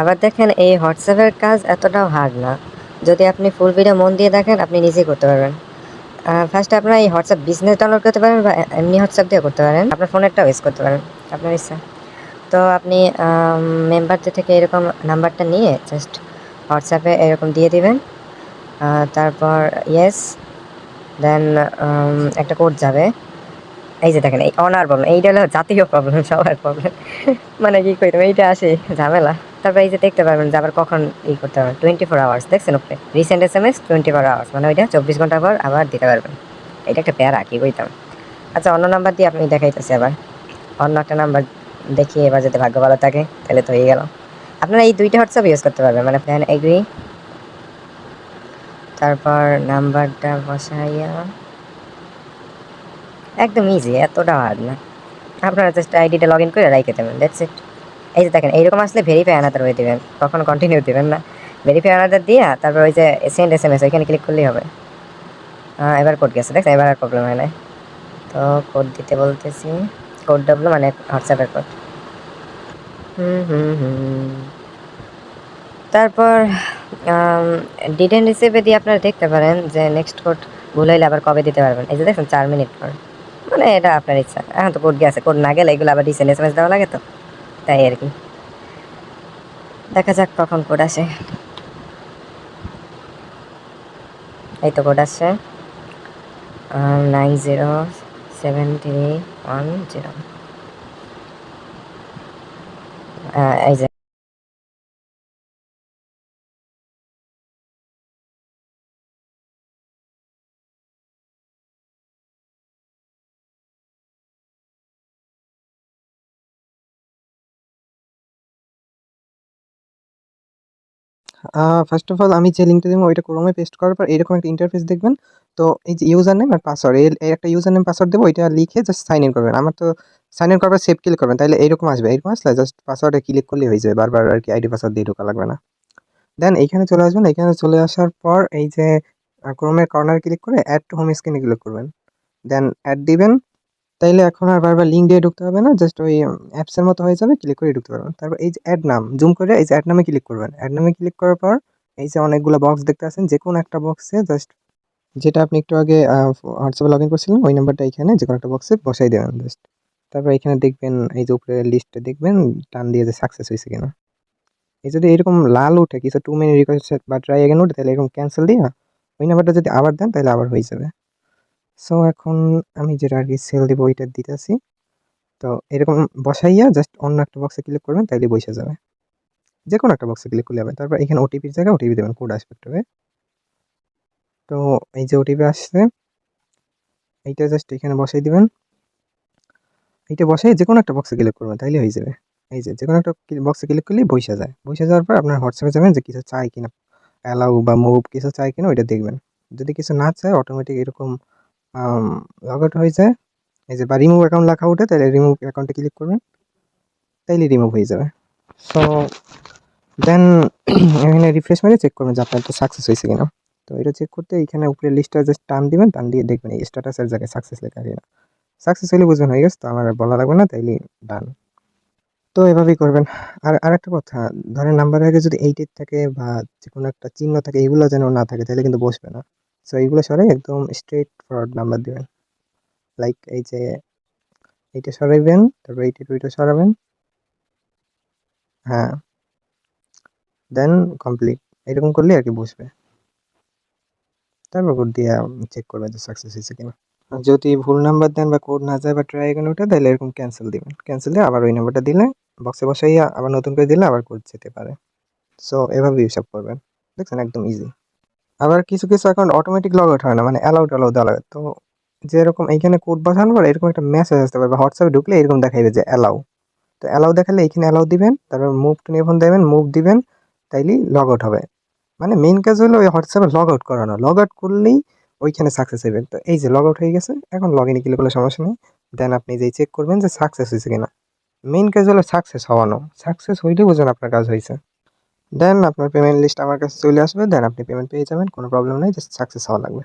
আবার দেখেন এই হোয়াটসঅ্যাপের কাজ এতটাও হার্ড না, যদি আপনি ফুল ভিডিও মন দিয়ে দেখেন আপনি নিজেই করতে পারবেন। ফার্স্টে আপনারা এই হোয়াটসঅ্যাপ বিজনেস ডাউনলোড করতে পারেন বা এমনি হোয়াটসঅ্যাপ দিয়ে করতে পারেন, আপনার ফোনেরটাও ইউজ করতে পারেন, আপনার ইচ্ছা। তো আপনি মেম্বারদের থেকে এরকম নাম্বারটা নিয়ে জাস্ট হোয়াটসঅ্যাপে এরকম দিয়ে দিবেন, তারপর ইয়েস, দেন একটা কোড যাবে। এই যে দেখেন এই অনার প্রবলেম, এইটা হলো জাতীয় প্রবলেম, সবার প্রবলেম। মানে কি কইতাম, এইটা আসে ঝামেলা। তারপর এই যে দেখতে পারবেন যে আবার কখন ই করতে পারবেন, 24 আওয়ার্স দেখছেন উপরে রিসেন্ট SMS 24 আওয়ার্স, মানে ওইটা 24 ঘন্টা পর আবার দিতে পারবেন। এটা একটা প্যারা কি কইতাম। আচ্ছা অন্য নাম্বার দিয়ে আপনি দেখাইতেছি, আবার অন্য একটা নাম্বার দেখিয়ে এবার যদি ভাগ্য ভালো থাকে তাহলে তো হয়ে গেল। আপনারা এই দুইটা হোয়াটসঅ্যাপ ইউজ করতে পারবেন, মানে প্ল্যান এগ্রি, তারপর নাম্বারটা বসাইয়া একদম ইজি, এতটা হার্ড না। আপনারা জাস্ট আইডিটা লগ ইন করে রাইখে দেবেন, দ্যাটস ইট। এই যে দেখেন এইরকম আসলে ভেরিফাই আনাদার হয়ে দেবেন, কখনো কন্টিনিউ দেবেন না। ভেরিফাই আনাদার দিয়া তারপর ওই যে সেন্ড SMS ওইখানে ক্লিক করলেই হবে। এবার কোড গেছে দেখছেন, এবার আর প্রবলেম হয় না। তো কোড দিতে বলতেছি, কোড ডাবলো মানে হোয়াটসঅ্যাপের কোড। তারপর ডিডেন্ট রিসিভে দিয়ে আপনারা দেখতে পারেন যে নেক্সট কোড ভুল হইলে আবার কবে দিতে পারবেন। এই যে দেখছেন 4 মিনিট পর, মানে এটা আপনার ইচ্ছা। এখন তো কোড গেছে, কোড না গেলে এগুলো আবার রিসেন্ট SMS দেওয়া লাগে, তো তাই আর কি। দেখা যাক কখন কোড আসে। এই তো কোড আসছে, 907310। এই যে ফার্স্ট অফ অল আমি যে লিঙ্কটা দেবো ওইটা ক্রোমে পেস্ট করার পর এরকম একটা ইন্টারফেস দেখবেন। তো এই যে ইউজার নেম আর পাসওয়ার্ড, এই একটা ইউজার নেম পাসওয়ার্ড দেবো, ওইটা লিখে জাস্ট সাইন ইন করবেন। আমার তো সাইন ইন করার পর সেভ ক্লিক করবেন, তাহলে এইরকম আসবে। এরকম আসলে জাস্ট পাসওয়ার্ডে ক্লিক করলেই হয়ে যাবে, বারবার আর কি আইডি পাসওয়ার্ড দিয়ে ঢোকা লাগবে না। দেন এইখানে চলে আসবেন, এখানে চলে আসার পর এই যে ক্রোমের কর্নার ক্লিক করে অ্যাড টু হোম স্ক্রিনে ক্লিক করবেন, দেন অ্যাড দিবেন। তাইলে এখন আর বারবার লিঙ্ক দিয়ে ঢুকতে হবে না, জাস্ট ওই অ্যাপসের মতো হয়ে যাবে, ক্লিক করে ঢুকতে পারবেন। তারপর এই যে অ্যাড নাম জুম করে এই যে অ্যাড নামে ক্লিক করবেন। অ্যাড নামে ক্লিক করার পর এই যে অনেকগুলো বক্স দেখতে পাচ্ছেন, যে কোনো একটা বক্সে জাস্ট যেটা আপনি একটু আগে হোয়াটসঅ্যাপে লগ ইন করছিলেন ওই নাম্বারটা এখানে যে কোনো একটা বক্সে বসাই দেবেন জাস্ট। তারপর এখানে দেখবেন এই যে উপরে লিস্টে দেখবেন টান দিয়ে যে সাকসেস হয়েছে কিনা। এই যদি এরকম লাল উঠে কিছু টু মিনিট রিকোয়েস্ট বা ট্রাই এগেন উঠে, তাহলে এরকম ক্যান্সেল দিয়ে ওই নাম্বারটা যদি আবার দেন তাহলে আবার হয়ে যাবে। সো এখন আমি যেটা আর কি সেল দিব ওইটা দিতেছি। তো এরকম বসাইয়া জাস্ট অন্য একটা বক্সে ক্লিক করবেন, তাইলে বসে যাবে। যে কোনো একটা বক্সে ক্লিক করলে হবে। তারপর এখানে ওটিপির জায়গায় ওটিপি দেবেন, কোড আসবে একটু। তো এই যে ওটিপি আসছে, এইটা জাস্ট এখানে বসাই দিবেন। এইটা বসাই যে কোনো একটা বক্সে ক্লিক করবেন, তাইলে হয়ে যাবে। এই যে কোনো একটা বক্সে ক্লিক করলেই বসে যায়। বসে যাওয়ার পর আপনার হোয়াটসঅ্যাপে যাবেন, যে কিছু চাই কিনা, অ্যালাউ বা মুভ কিছু চাই কিনা ওইটা দেখবেন। যদি কিছু না চায় অটোমেটিক এরকম লগ আউট হয়ে যায়, এই যে বা রিমুভ অ্যাকাউন্ট লেখা ওঠে, তাহলে রিমুভ অ্যাকাউন্টে ক্লিক করবেন, তাইলে রিমুভ হয়ে যাবে। সো দেন এখানে রিফ্রেশ মেরে চেক করবেন যে আপনার তো সাকসেস হয়েছে কিনা। তো এটা চেক করতে এখানে উপরে লিস্টটা জাস্ট টান দিবেন, টান দিয়ে দেখবেন এই স্ট্যাটাসের জায়গায় সাকসেস লেখা কিনা। সাকসেস হলে বুঝবেন হয়ে গেছে, তো আমার আর বলা লাগবে না, তাইলে ডান। তো এভাবেই করবেন। আর আরেকটা কথা, ধরেন নাম্বারের আগে যদি 88 থাকে বা যে কোনো একটা চিহ্ন থাকে, এগুলো যেন না থাকে, তাহলে কিন্তু বসবে না। সো এইগুলো সরাই একদম স্ট্রেট ফরওয়ার্ড নাম্বার দিবেন। লাইক এই যে এইটা সরাইবেন, তারপর 82টা সরাবেন। হ্যাঁ, দেন কমপ্লিট। এরকম করলে আর কি বসবে। তারপর কোড দিয়ে চেক করবেন যে সাকসেস হয়েছে কিনা। আর যদি ভুল নাম্বার দেন বা কোড না যায় বা ট্রাই এগেন ওঠে, তাহলে এরকম ক্যান্সেল দিবেন। ক্যান্সেল দিয়ে আবার ওই নাম্বারটা দিলে বক্সে বসাইয়া আবার নতুন করে দিলে আবার কোড যেতে পারে। সো এভাবে হিসাব করবেন, দেখছেন একদম ইজি। আবার কিছু কিছু অ্যাকাউন্ট অটোমেটিক লগ আউট হয় না, মানে অ্যালাউ ট্যালাউ দেওয়া লাগে। তো যেরকম এইখানে কোড বসানোর পর এরকম একটা মেসেজ আসতে পারে, বা হোয়াটসঅ্যাপে ঢুকলে এরকম দেখাইবে যে অ্যালাউ। তো অ্যালাউ দেখালে এইখানে অ্যালাউ দিবেন, তারপর মুভ টু নিয়ে ফোন দেবেন, মুভ দিবেন, তাইলেই লগ আউট হবে। মানে মেইন কাজ হলো ওই হোয়াটসঅ্যাপে লগ আউট করানো। লগ আউট করলেই ওইখানে সাকসেস হবে। তো এই যে লগ আউট হয়ে গেছে, এখন লগ ইনে ক্লিক করলে সমস্যা নেই। দেন আপনি যে চেক করবেন যে সাকসেস হয়েছে কিনা। মেইন কাজ হলো সাকসেস হওয়ানো। সাকসেস হইলে বুঝুন আপনার কাজ হয়েছে। দেন আপনার পেমেন্ট লিস্ট আমার কাছে চলে আসবে, দেন আপনি পেমেন্ট পেয়ে যাবেন, কোনো প্রবলেম নেই, জাস্ট সাকসেস হওয়া লাগবে।